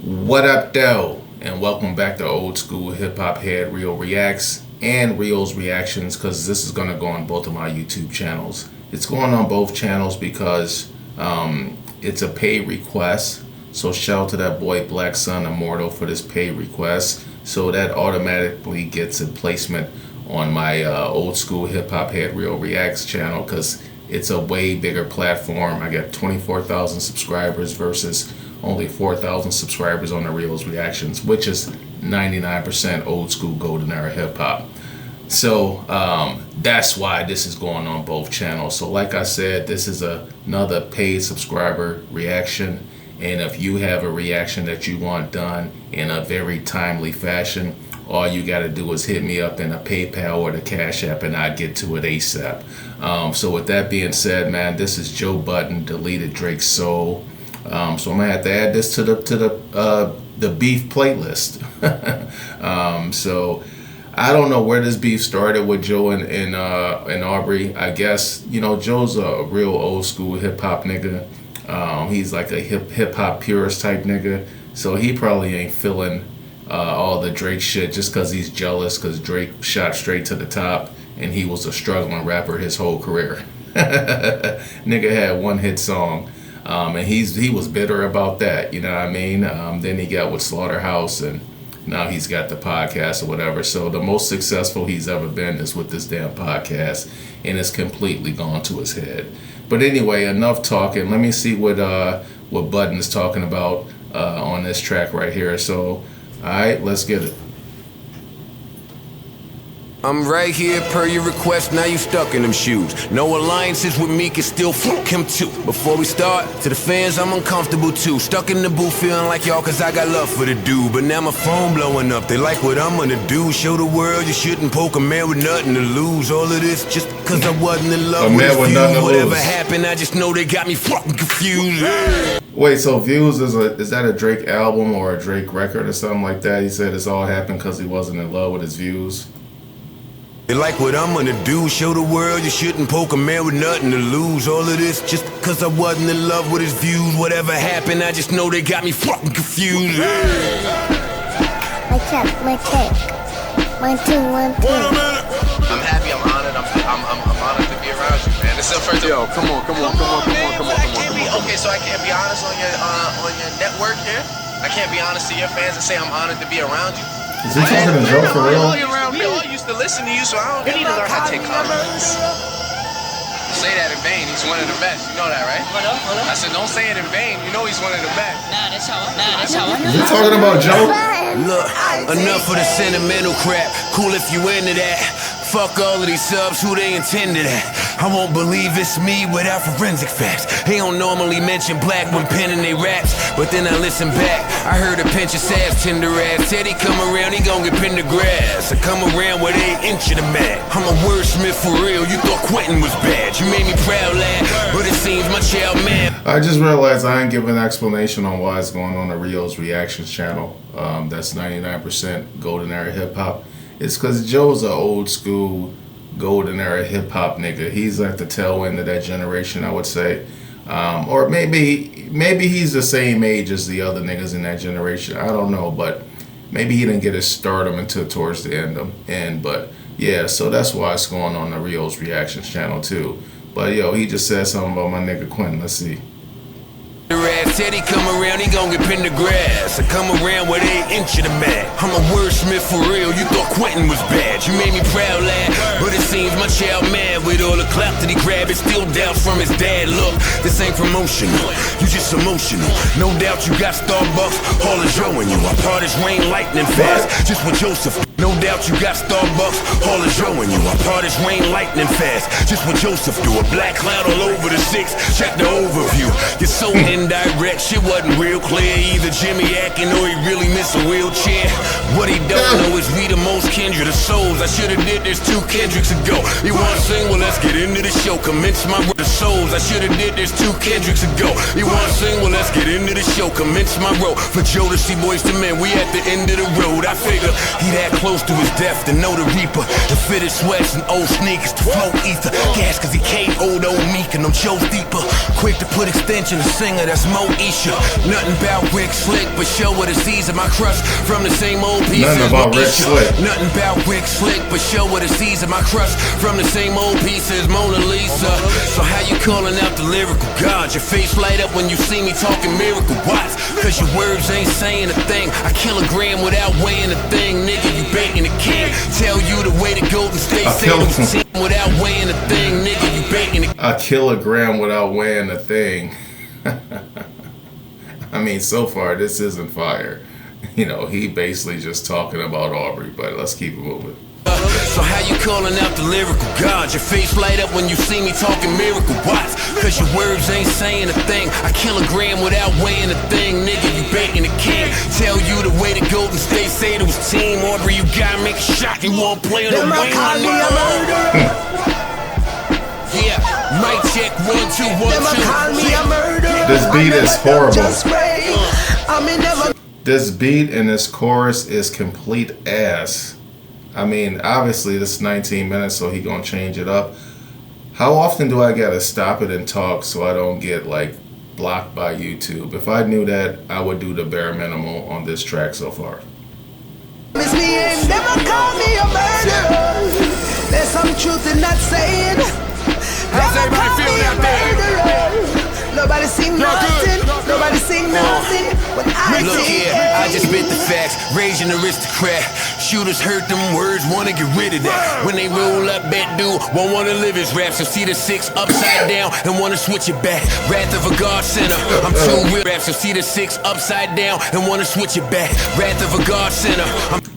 What up, though? And welcome back to Old School Hip Hop Head Real Reacts and Real's Reactions, because this is going to go on both of my YouTube channels. It's going on both channels because it's a paid request. So shout out to that boy Black Sun Immortal for this paid request. So that automatically gets a placement on my Old School Hip Hop Head Real Reacts channel, because it's a way bigger platform. I got 24,000 subscribers versus only 4,000 subscribers on the Real's Reactions, which is 99% old school golden era hip hop. So that's why this is going on both channels. So like I said, this is another paid subscriber reaction. And if you have a reaction that you want done in a very timely fashion, all you got to do is hit me up in a PayPal or the Cash App, and I get to it ASAP. So with that being said, man, this is Joe Budden, Deleted Drake's Soul. So I'm gonna have to add this to the beef playlist. So I don't know where this beef started with Joe and Aubrey. I guess, you know, Joe's a real old school hip hop nigga. He's like a hip hop purist type nigga. So he probably ain't feeling all the Drake shit just because he's jealous because Drake shot straight to the top and he was a struggling rapper his whole career. Nigga had one hit song. And he was bitter about that, you know what I mean? Then he got with Slaughterhouse, and now he's got the podcast or whatever. So the most successful he's ever been is with this damn podcast, and it's completely gone to his head. But anyway, enough talking. Let me see what Budden is talking about on this track right here. So, all right, let's get it. I'm right here per your request, now you stuck in them shoes. No alliances with me can still fuck him too. Before we start, to the fans, I'm uncomfortable too. Stuck in the booth feeling like y'all cause I got love for the dude. But now my phone blowing up, they like what I'm gonna do. Show the world you shouldn't poke a man with nothing to lose. All of this just cause I wasn't in love with his views. Whatever happened, I just know they got me fucking confused. Wait, so Views is that a Drake album or a Drake record or something like that? He said it's all happened cause he wasn't in love with his views. They like what I'm gonna do, show the world you shouldn't poke a man with nothing to lose. All of this just cause I wasn't in love with his views. Whatever happened, I just know they got me fucking confused. My check. 1, 2, 1, 2. I'm happy, I'm honored, I'm honored to be around you, man. This is the first time. Yo, come on. Okay, so I can't be honest on your network here? I can't be honest to your fans and say I'm honored to be around you? Is he talking to Joe for real? We all used to listen to you, so I don't need to learn how to take compliments. Say that in vain, he's one of the best. You know that, right? I said, don't say it in vain. You know he's one of the best. Is he talking about Joe? Look, enough of the sentimental crap. Cool if you into that. Fuck all of these subs, who they intended at. I won't believe it's me without forensic facts. They don't normally mention black when penning they raps, but then I listen back. I heard a pinch of sass, tender ass. Said he come around, he gon' get pinned to grass. I come around with 8 inch of the mat. I'm a wordsmith for real, you thought Quentin was bad. You made me proud, lad, but it seems my child man. I just realized I ain't giving an explanation on why it's going on the Real's Reactions channel. That's 99% golden era hip hop. It's because Joe's an old school golden era hip hop nigga. He's like the tail end of that generation, I would say. Or maybe he's the same age as the other niggas in that generation. I don't know, but maybe he didn't get his stardom until towards the end. But yeah, so that's why it's going on the Real's Reactions channel too. But yo, he just said something about my nigga Quentin. Let's see. Said he come around, he gon' get pinned to grass. I come around with 8 inch of the mat. I'm a wordsmith for real, you thought Quentin was bad. You made me proud, lad, but it seems my child mad. With all the clap that he grabbed, it's still doubts from his dad. Look, this ain't promotional, you just emotional. No doubt you got Starbucks, all is showing you. I part his rain lightning fast, just with Joseph. No doubt you got Starbucks, all is showing you. I part his rain lightning fast, just with Joseph do. A black cloud all over the 6, check the overview. You're so indirect, shit wasn't real clear. Either Jimmy acting or he really missed a wheelchair. What he don't know is we the most kindred of souls. I should've did this 2 Kendricks ago. You wanna sing? Well, let's get into the show. Commence my road to souls. I should've did this 2 Kendricks ago. You wanna sing? Well, let's get into the show. Commence my road. For Joe to see boys to men, we at the end of the road. I figure he that close to his death to know the reaper. The fitted sweats and old sneakers to float ether. Gas cause he can't old Meek and them Joe's deeper. Quick to put extension to sing Miller, that's Moesha. Nothing about Rick Slick, but show her the Z's of my crush from the same old pieces. Nothing about Rick Slick. Nothing about Rick Slick, but show her the Z's of my crush from the same old pieces. Mona Lisa. So how you calling out the lyrical gods? Your face light up when you see me talking miracle watts. Cause your words ain't saying a thing. I kill a gram without weighing a thing. Nigga, you baiting a king. Tell you the way to go and stay safe without weighing a thing. Nigga, you baiting a kilogram without weighing a thing. I mean, so far this isn't fire. You know, he basically just talking about Aubrey, but let's keep it moving. So how you calling out the lyrical gods? Your face light up when you see me talking miracle watts. Cause your words ain't saying a thing. I kill a gram without weighing a thing. Nigga, you baiting a king. Tell you the way to go and stay safe. It was team Aubrey, you gotta make a shot. You won't play on the wing. Yeah, mic check 1 2 1 2. This beat is horrible. This beat and this chorus is complete ass. I mean, obviously this is 19 minutes, so he gonna change it up. How often do I gotta stop it and talk so I don't get like blocked by YouTube? If I knew that, I would do the bare minimum on this track so far. Miss me and never call me a murderer. There's some truth in that saying. How's everybody feeling out there? Nobody seen nothing. Nobody seen nothing. When I Look here, I just spit the facts. Raging aristocrat. Shooters heard them words, wanna get rid of that. When they roll up, that dude won't wanna live his rap. So see the 6 upside down and wanna switch it back. Wrath of a God sinner. I'm too real rap. So see the 6 upside down and wanna switch it back. Wrath of a God sinner.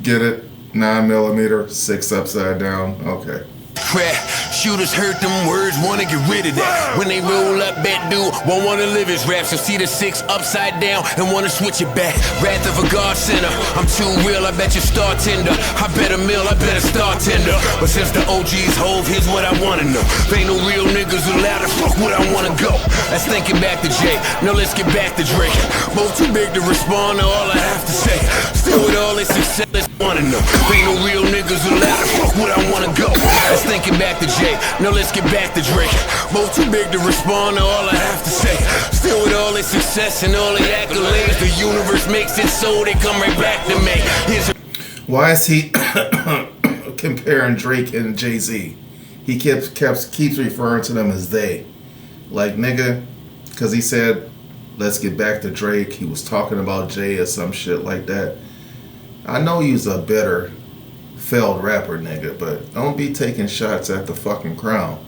Get it? 9mm, 6 upside down. Okay. Crap. Shooters heard them words, wanna get rid of that. When they roll up, that dude won't wanna live his rap. So see the 6 upside down and wanna switch it back. Wrath of a God sinner. I'm too real, I bet you star tender. I bet a mill, I bet a star tender. But since the OG's hove, here's what I wanna know. Ain't no real niggas allowed to fuck where I wanna go. Let's think it back to Jay. Now let's get back to Drake. Both too big to respond to all I have to say. Still with all this success, let's wanna know. Ain't no real niggas allowed to fuck where I wanna go. Let's think it back to Jay. Now let's get back to Drake. Both too big to respond to all I have to say. Still with all this success and all the accolades, the universe makes it so they come right back to me. Why is he comparing Drake and Jay-Z? He keeps referring to them as they. Like, nigga, because he said, let's get back to Drake. He was talking about Jay or some shit like that. I know he's a bitter, failed rapper, nigga, but don't be taking shots at the fucking crown.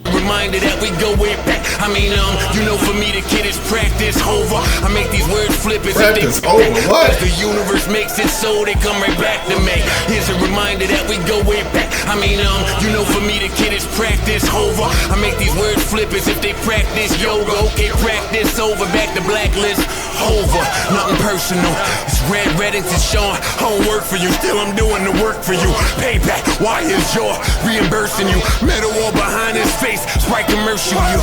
Reminder that we go way back. I mean, you know, for me the kid is practice over. I make these words flip as Practice over, what? The universe makes it so they come right back to me. Here's a reminder that we go way back. I mean, you know, for me the kid is practice over. I make these words flip as if they practice yoga. Okay, practice over, back to blacklist. Over, nothing personal. It's Red Reddington Sean. I don't work for you, still I'm doing the work for you. Payback, why is your reimbursing you? Metal wall behind his face, Sprite commercial you.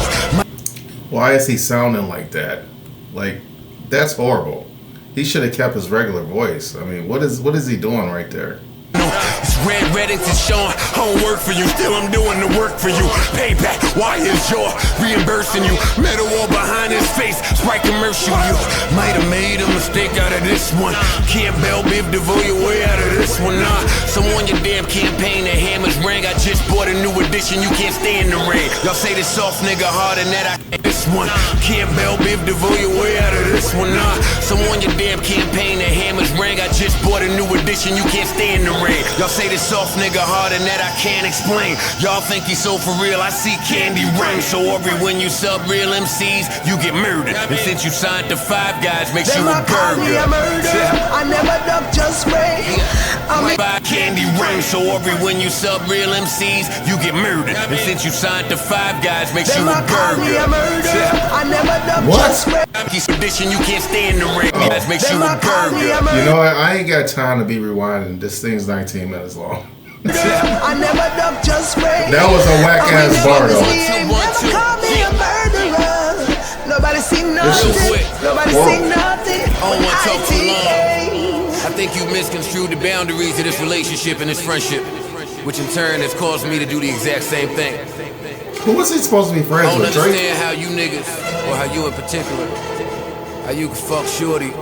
Why is he sounding like that? Like, that's horrible. He should have kept his regular voice. I mean, what is he doing right there? It's Red Reddington Sean. I don't work for you, still I'm doing the work for you. Payback, why is your reimbursing you? Metal wall behind his face, Sprite commercial you. Might have made a mistake out of this one. Can't bell bib devote your way out of this one. Nah, someone your damn campaign, the hammers rang. I just bought a new edition, you can't stay in the ring. Y'all say this soft nigga harder than that. This one can't bell bib devote your way out of this one. Nah, someone your damn campaign, the hammers rang. I just bought a new edition, you can't stay in the ring. Y'all say this soft nigga harder than that, I can't explain. Y'all think he's so for real, I see candy rain. So Aubrey, when you sub real MCs, you get murdered. And since you signed to 5 Guys, makes you a burger. I never duck, just spray. Buy candy ring. So Aubrey, when you sub real MCs, you get murdered. And since you signed to 5 Guys, makes you a burger. I never duck, What? just spray. He's tradition, you can't stay in the ring. That makes you a burger. You know what? I ain't got time to be rewinding. This thing's 19 minutes long. I never duck, just spray. That was a whack ass bar though. Never call me a murderer. Nobody seen nothing. Nobody seen nothing. I don't want to talk too long. I think you misconstrued the boundaries of this relationship and this friendship, which in turn has caused me to do the exact same thing. Who was he supposed to be I friends don't with? Drake? understand how you niggas, or how you in particular, how you can fuck shorty,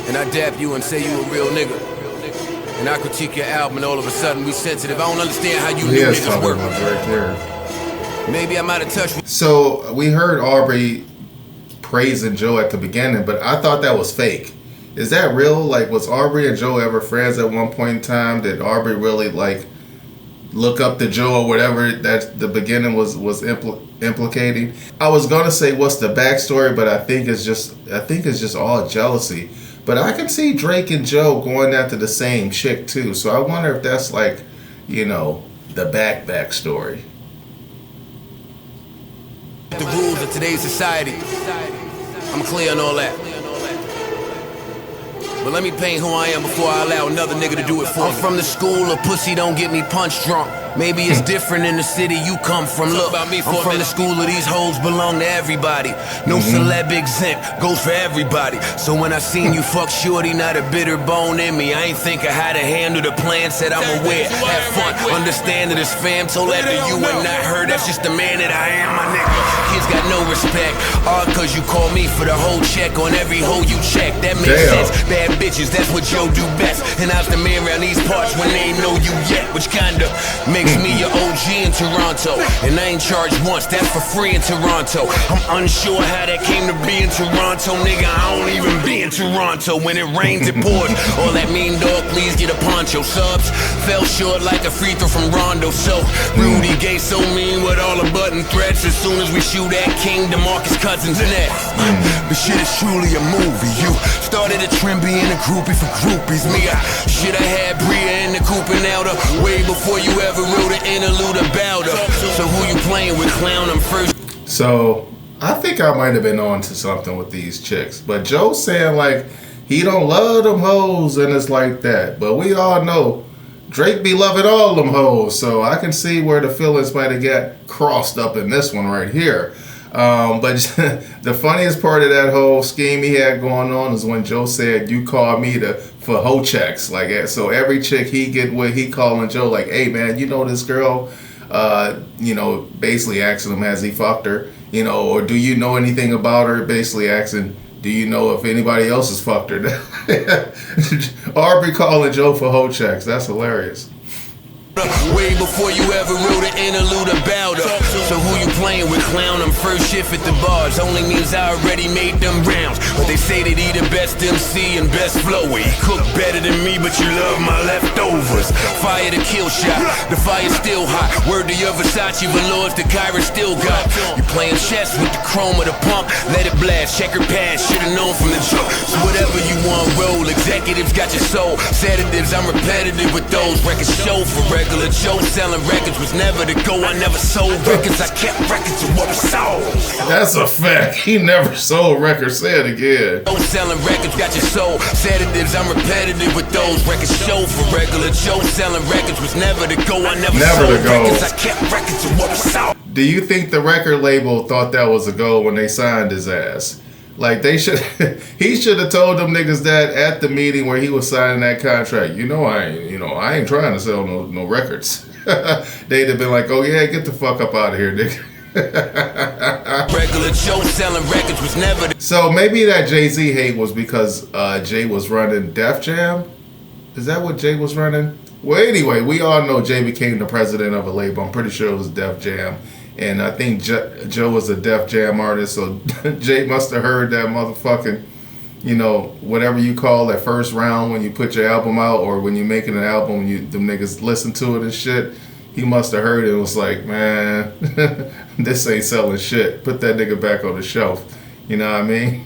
and I dap you and say you a real nigga. And I critique your album and all of a sudden we sensitive. I don't understand how you He is niggas talking work. about Drake here. Maybe I'm out of touch with. So we heard Aubrey praising Joe at the beginning, but I thought that was fake. Is that real? Like, was Aubrey and Joe ever friends at one point in time? Did Aubrey really like look up to Joe or whatever that the beginning was implicating? I was gonna say what's the backstory, but I think it's just all jealousy. But I can see Drake and Joe going after the same chick too. So I wonder if that's like, you know, the backstory. The rules of today's society. I'm clear on all that. But let me paint who I am before I allow another nigga to do it for me. I'm from the school of pussy don't get me punch drunk. Maybe it's different in the city you come from. Look, I'm from the school of these hoes belong to everybody. No celeb exempt, goes for everybody. So when I seen you fuck shorty, not a bitter bone in me. I ain't think I had to handle the plan, said I'm aware. Have fun, understand that it's fam. Told after you ain't not her, that's just the man that I am, my nigga. Kids got no respect, all cause you call me for the whole check on every hoe you check. That makes sense, bad bitches, that's what Joe do best. And I was the man around these parts when they ain't know you yet, which kinda makes me your OG in Toronto. And I ain't charged once, that's for free in Toronto. I'm unsure how that came to be in Toronto, nigga. I don't even be in Toronto. When it rains, it pours. All that mean dog, please get a poncho. Subs fell short like a free throw from Rondo. So Rudy Gay so mean with all the button threats. As soon as we shoot at King, DeMarcus Cousins next. This shit is truly a movie. You started a trend being a groupie for groupies. Me, I should have had Bria in the coop and outer way before you ever wrote an interlude about her. So who you playing with, clown? I'm first. So I think I might have been on to something with these chicks. But Joe's saying like he don't love them hoes and it's like that. But we all know Drake be loving all them hoes. So I can see where the feelings might have got crossed up in this one right here. But the funniest part of that whole scheme he had going on is when Joe said, "You call me for hoe checks." Like, so every chick he get with, he calling Joe like, "Hey man, you know this girl?" You know, basically asking him, has he fucked her? You know, or do you know anything about her? Basically asking, do you know if anybody else has fucked her? Aubrey calling Joe for hoe checks. That's hilarious. Way before you ever wrote an interlude about her. So who you playing with, clown? I'm first shift at the bars. Only means I already made them rounds. But they say that he the best MC and best flower. He cook better than me, but you love my leftovers. Fire the kill shot, the fire's still hot. Word to your Versace velours, the Kyra still got. You playing chess with the chrome of the pump. Let it blast, check her pass. Should've known from the jump. So whatever you want, roll. Executives got your soul. Sedatives, I'm repetitive with those. Records show for regular Joe. Selling records was never the go. I never sold records. I kept records of what was sold. That's a fact. He never sold records. Say it again. Joe selling records got your soul. Sedatives, I'm repetitive with those. Records show for regular Joe. Selling records was never the go. I never sold records. I kept records of what was sold. Do you think the record label thought that was a goal when they signed his ass? Like they should, he should have told them niggas that at the meeting where he was signing that contract. I ain't trying to sell no records. They'd have been like, oh yeah, get the fuck up out of here, nigga. Regular Joe selling records was never. So maybe that Jay-Z hate was because Jay was running Def Jam. Is that what Jay was running? Well, anyway, we all know Jay became the president of a label. I'm pretty sure it was Def Jam. And I think Joe was a Def Jam artist, so Jay must have heard that motherfucking, whatever you call that first round when you put your album out or when you're making an album, them niggas listen to it and shit. He must have heard it and was like, man, this ain't selling shit. Put that nigga back on the shelf. You know what I mean?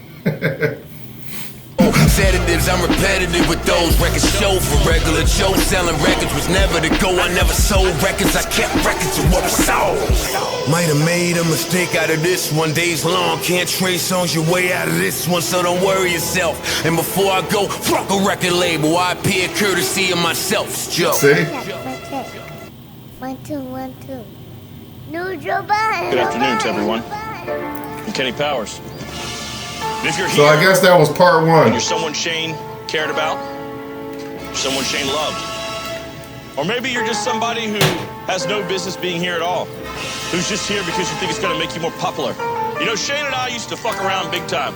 Sedatives, I'm repetitive with those. Records show for regular Joe. Selling records was never the go. I never sold records. I kept records of what was sold. Might have made a mistake out of this one. Days long, can't trace songs your way out of this one. So don't worry yourself. And before I go, fuck a record label. I appear courtesy of myself. It's Joe. See? 1, 2, 1, 2. No Joe Budden. Good afternoon to everyone. I'm Kenny Powers. If you're here, so I guess that was part one. And you're someone Shane cared about, someone Shane loved, or maybe you're just somebody who has no business being here at all. who's just here because you think it's gonna make you more popular. You know, Shane and I used to fuck around big time.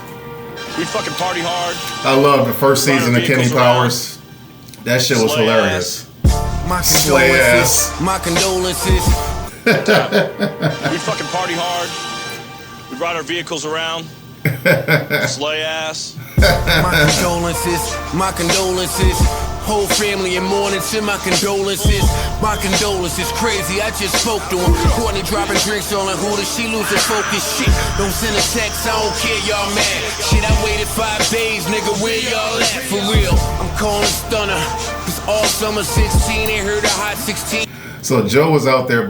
We'd fucking party hard. I love the first season of Kenny Powers. That shit was hilarious. My Slay ass. condolences. My condolences. We'd fucking party hard. We'd ride our vehicles around. Slay ass. My condolences. My condolences. Whole family in mourning, send my condolences. My condolences, crazy, I just spoke to him. Courtney dropping drinks on her hooter, she losing focus. Shit, don't send a text, I don't care, y'all mad. Shit, I waited 5 days, nigga, where y'all at? For real, I'm calling Stunner. Cause all summer 16 ain't heard a hot 16. So Joe was out there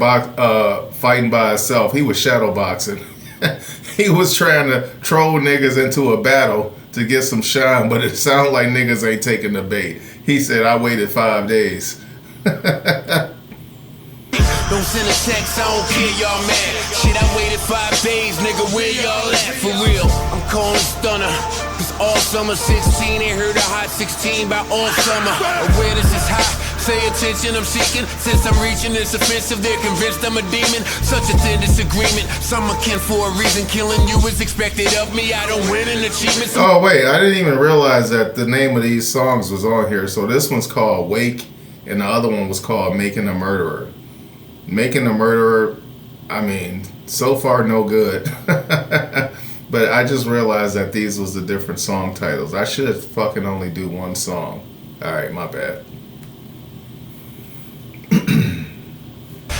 fighting by himself. He was shadow boxing. He was trying to troll niggas into a battle to get some shine, but it sounded like niggas ain't taking the bait. He said, I waited 5 days. Don't send a text, I don't care, y'all mad. Shit, I waited 5 days, nigga, where y'all at? For real, I'm calling Stunner. Cause all summer 16 ain't heard a hot 16 by all summer. Awareness is high. Say attention, I'm seeking. Since I'm reaching, it's offensive. They're convinced I'm a demon. Such a thin disagreement. Some akin for a reason. Killing you is expected of me. I don't win an achievement. Oh, wait. I didn't even realize that the name of these songs was on here. So this one's called Wake, and the other one was called Making a Murderer. Making a Murderer, I mean, so far no good. But I just realized that these was the different song titles. I should fucking only do one song. All right, my bad.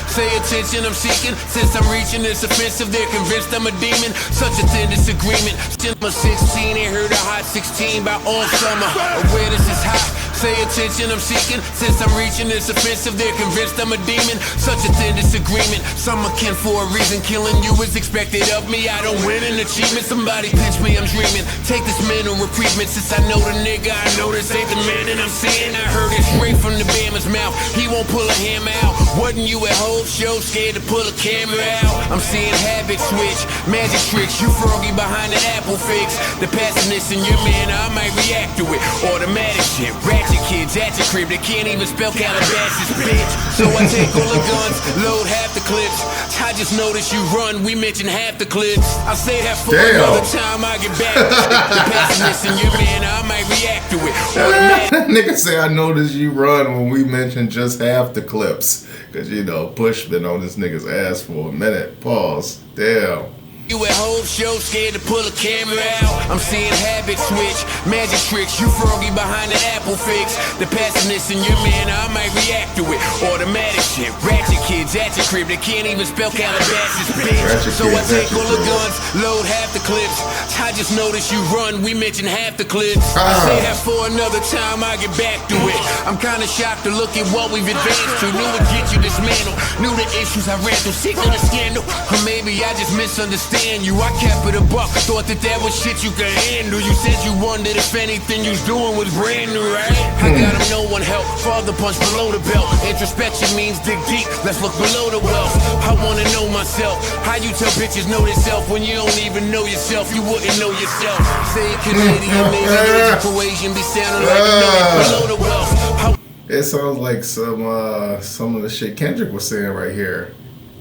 Say attention, I'm seeking. Since I'm reaching, it's offensive. They're convinced I'm a demon. Such a thin disagreement. Still, I'm 16, ain't heard a hot 16 by all summer. Awareness is high. Say attention, I'm seeking. Since I'm reaching, it's offensive. They're convinced I'm a demon. Such a thin disagreement. Some akin for a reason. Killing you is expected of me. I don't win an achievement. Somebody pinch me, I'm dreaming. Take this mental reprievement. Since I know the nigga, I know this ain't the man that I'm seeing. I heard it straight from the Bama's mouth. He won't pull a hammer out. Wasn't you at whole show scared to pull a camera out? I'm seeing habit switch, magic tricks. You froggy behind the apple fix. The passiveness in your man, I might react to it. Automatic shit, ratchet kids at your crib. They can't even spell Calabasas, bitch. So I take all the guns, load half the clips. I just noticed you run, we mentioned half the clips. I'll say that for another time I get back. The passiveness in your man, I might react to it. Automatic. Nigga say I noticed you run when we mentioned just half the clips. Cause you know, Push been on this nigga's ass for a minute. Pause. Damn. You at whole show scared to pull a camera out. I'm seeing habit switch, magic tricks. You froggy behind the apple fix. The passiveness in your man, I might react to it. Automatic shit, ratchet kids at your crib. They can't even spell Calabasas, bitch. So I take all the guns, load half the clips. I just noticed you run, we mentioned half the clips. I say that for another time, I get back to it. I'm kinda shocked to look at what we've advanced to. Knew it get you dismantled, knew the issues I ran through, signal the scandal. Or maybe I just misunderstand you. I kept it a buck, thought that was shit you could handle. You said you wondered if anything you was doing was brand new, right? I got him, no one help, father punch below the belt. Introspection means dig deep, let's look below the wealth. I wanna know myself, how you tell bitches know themselves when you don't even know yourself, you wouldn't know yourself. Say Canadian, maybe the equation be sounding like you know it below the wealth. It sounds like some of the shit Kendrick was saying right here.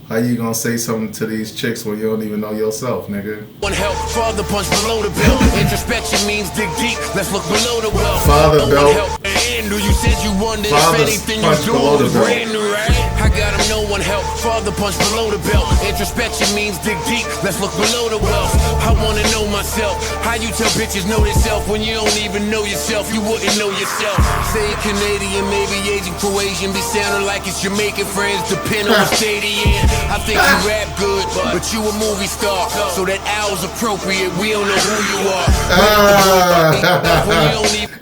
How you gonna say something to these chicks when you don't even know yourself, nigga? One help, father punch below the belt. Introspection means dig deep, let's look below the wealth. Father belt. You said you wondered if anything you doing was brand new, right? I got him, no one help, father punch below the belt. Introspection means dig deep, let's look below the wealth. I wanna know myself, how you tell bitches know themselves when you don't even know yourself, you wouldn't know yourself. Say Canadian, maybe Asian, Croatian, be sounding like it's Jamaican friends, depend on the state he in. I think you rap good, but you a movie star, so that L's appropriate, we don't know who you are.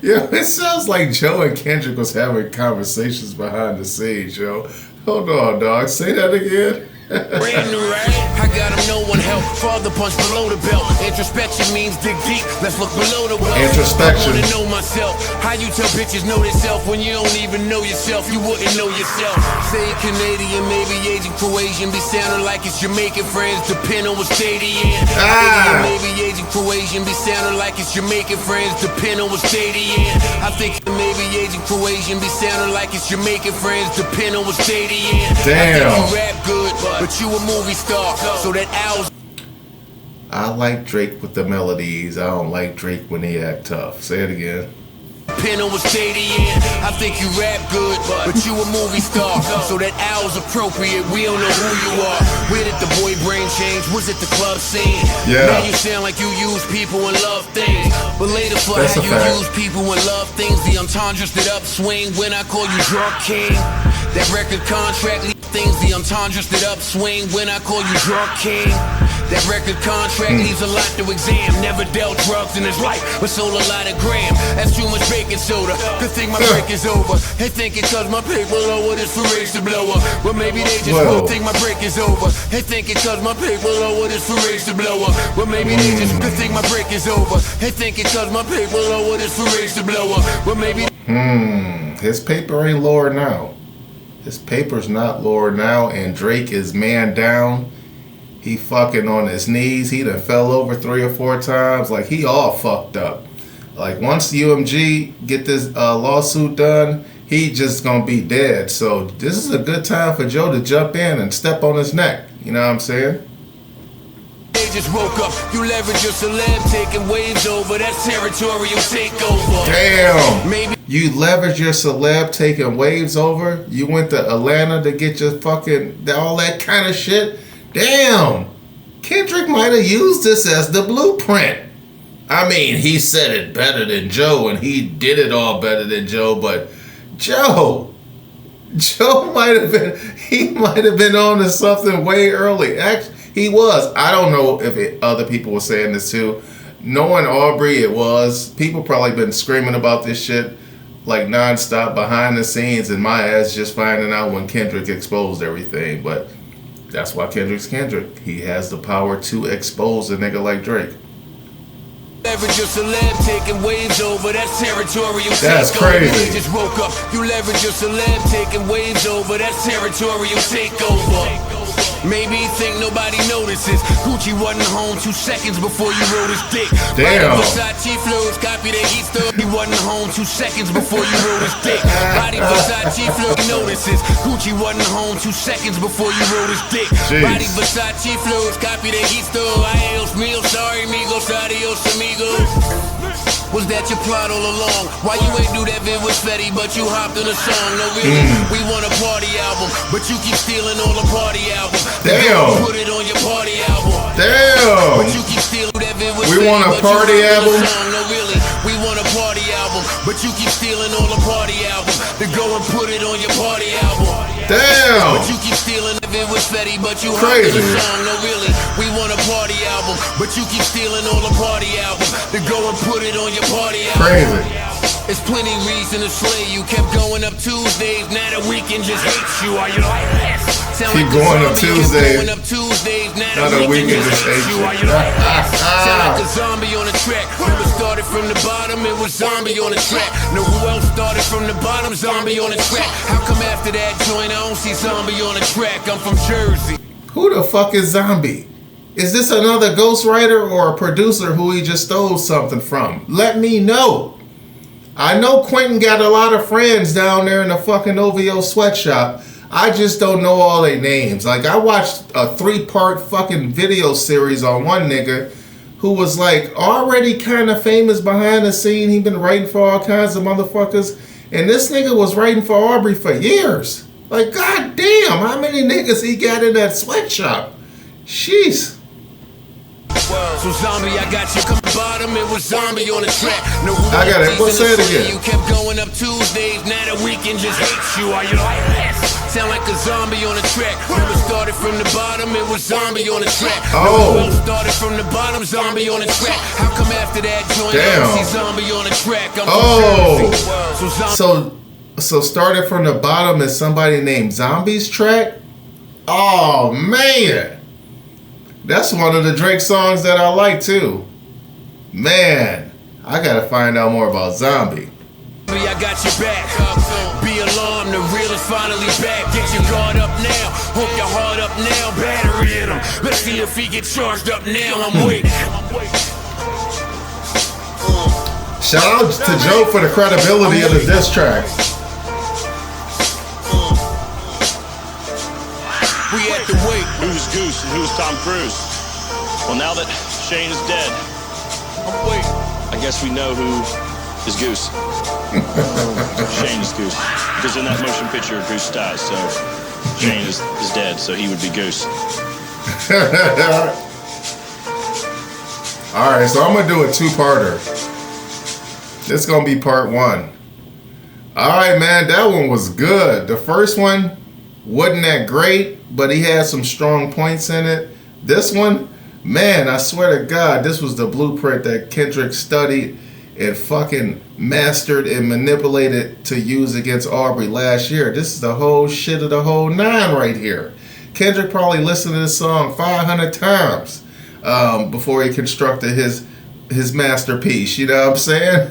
Yo, it sounds like Joe and Kendrick was having conversations behind the scenes, yo. Hold on, dog. Say that again. Brand new, right? I got him, no one help. Father punch below the belt. Introspection means dig deep. Let's look below the wealth. Introspection. I wanna know myself. How you tell bitches know themselves when you don't even know yourself? You wouldn't know yourself. Say Canadian, maybe Asian, Croatian, be sounding like it's Jamaican friends, depend on what state he in. Maybe Asian, Croatian, be sounding like it's Jamaican friends, depend on what state he in. I think maybe Asian, Croatian, be sounding like it's Jamaican friends, depend on what state he in. Damn. I think you rap good, but but you a movie star. So that owl's I like Drake with the melodies. I don't like Drake when he act tough. Say it again. pen on a stadium. I think you rap good, but you a movie star. So that owl's appropriate. We don't know who you are. Where did the boy brain change? Was it the club scene? Yeah. Now you sound like you use people and love things. But later for That's how a you fact. use people and love things. The entendres that upswing when I call you drunk king. That record contract leave things. The entendres that upswing when I call you drunk king. That record contract leaves a lot to exam. Never dealt drugs in his life, but sold a lot of gram. That's too much baking soda. Good thing my break is over. They think it cause my paper lower, this for race to blow up. But maybe they just won't think my break is over. They think it cause my paper lower, this for race to blow up. But maybe they just good thing my break is over. They think it cause my paper lower, this for race to blow up. But maybe His paper ain't lower now. His paper's not lower now, and Drake is man down. He fucking on his knees. He done fell over 3 or 4 times. Like, he all fucked up. Like, once UMG get this lawsuit done, he just gonna be dead. So this is a good time for Joe to jump in and step on his neck. You know what I'm saying? they just woke up. You leverage your celeb, taking waves over. That's territorial takeover. Damn. Maybe You leverage your celeb taking waves over. You went to Atlanta to get your fucking all that kind of shit. Damn. Kendrick might have used this as the blueprint. I mean, he said it better than Joe, and he did it all better than Joe, but Joe might have been on to something way early. Actually, he was. I don't know if other people were saying this too. Knowing Aubrey, it was. People probably been screaming about this shit like nonstop behind the scenes, and my ass just finding out when Kendrick exposed everything. But that's why Kendrick's Kendrick. He has the power to expose a nigga like Drake. leverage your celeb, taking waves over. That's territorial That's takeover. crazy. They just woke up. You leverage your celeb, taking waves over. That's territorial takeover. Maybe you think nobody notices. Gucci wasn't home 2 seconds before you wrote his dick. Damn. Versace flows, copy the Easter. He wasn't home 2 seconds before you wrote his dick. Body Versace flow notices. Gucci wasn't home 2 seconds before you wrote his dick. Jeez. Body Versace flows, copy the Easter. Adios mio, sorry amigos, adios amigos. Was that your plot all along? Why you ain't do that vid with Fetty, but you hopped in a song? No, really, we want a party album, but you keep stealing all the party albums. Damn. Put it on your party album. Damn. But you keep stealing that vid with We Fetty, want a but you party hopped in a album? song. No, really, we want a party album, but you keep stealing all the party albums. To go and put it on your party album. Damn. But you keep stealing that vid with Fetty, but you hopped in Crazy. a song. No, really, we want a party album, but you keep stealing all the party albums. To go and put it on your party album. Crazy. There's plenty reason to slay you. Kept going up Tuesdays, now the weekend just hates you. Are you like this? Sound Keep like a going up zombie, kept Tuesdays. going up Tuesdays, now Now the weekend just hates you. you. Are you like this? Sound like a zombie on the track. Never started from the bottom, it was zombie on the track. Know who else started from the bottom? Zombie on the track. How come after that joint I don't see zombie on the track? I'm from Jersey. Who the fuck is Zombie? Is this another ghostwriter or a producer who he just stole something from? Let me know. I know Quentin got a lot of friends down there in the fucking OVO sweatshop. I just don't know all their names. Like, I watched a 3-part fucking video series on one nigga who was like already kind of famous behind the scene. He been writing for all kinds of motherfuckers. And this nigga was writing for Aubrey for years. Like, god damn, how many niggas he got in that sweatshop? Sheesh. So zombie, I got you. Come bottom, it was zombie on the track. No, I got it. Well, say it again. You kept going up Tuesdays, now the weekend just hates you. Are you like this? Sound like a zombie on the track. Never started from the bottom, it was zombie on the track. Oh. No, started from the bottom, zombie on the track. How come after that joint, I Damn. don't see zombie on the track? I'm from Oh. Jersey. So zombie. So started from the bottom is somebody named Zombie's track? Oh man. That's one of the Drake songs that I like too. Man, I gotta find out more about Zombie. I got your back. Be alarmed, the real is finally back. Get your guard up now. Hope your heart up now. Battery in him. Let's see if he get charged up now. I'm waiting. Shout out to Joe for the credibility of the diss track. We at the weight. Who was Goose and who was Tom Cruise? Well, now that Shane is dead, I guess we know who is Goose. Shane is Goose. Because in that motion picture, Goose dies, so Shane is dead, so he would be Goose. Alright, so I'm going to do a two-parter. This is going to be part one. Alright, man, that one was good. The first one wasn't that great, but he had some strong points in it. This one, man, I swear to God, this was the blueprint that Kendrick studied and fucking mastered and manipulated to use against Aubrey last year. This is the whole shit of the whole nine right here. Kendrick probably listened to this song 500 times before he constructed his masterpiece. You know what I'm saying?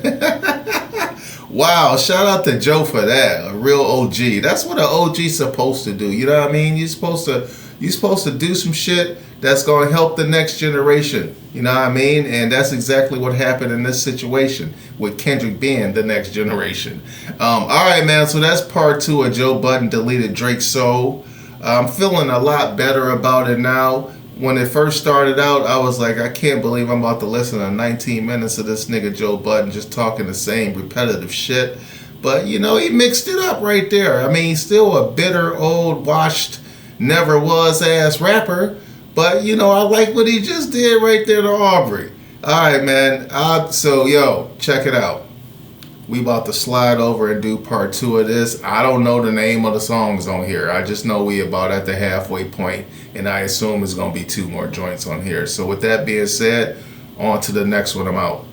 Wow, shout out to Joe for that. A real OG. That's what an OG's supposed to do. You know what I mean? You're supposed to do some shit that's going to help the next generation. You know what I mean? And that's exactly what happened in this situation with Kendrick being the next generation. All right, man. So that's part two of Joe Budden deleted Drake's Soul. I'm feeling a lot better about it now. When it first started out, I was like, I can't believe I'm about to listen to 19 minutes of this nigga Joe Budden just talking the same repetitive shit. But, you know, he mixed it up right there. I mean, he's still a bitter, old, washed, never was ass rapper. But, you know, I like what he just did right there to Aubrey. All right, man. So, yo, check it out. We about to slide over and do part two of this. I don't know the name of the songs on here. I just know we about at the halfway point, and I assume it's going to be two more joints on here. So with that being said, on to the next one. I'm out.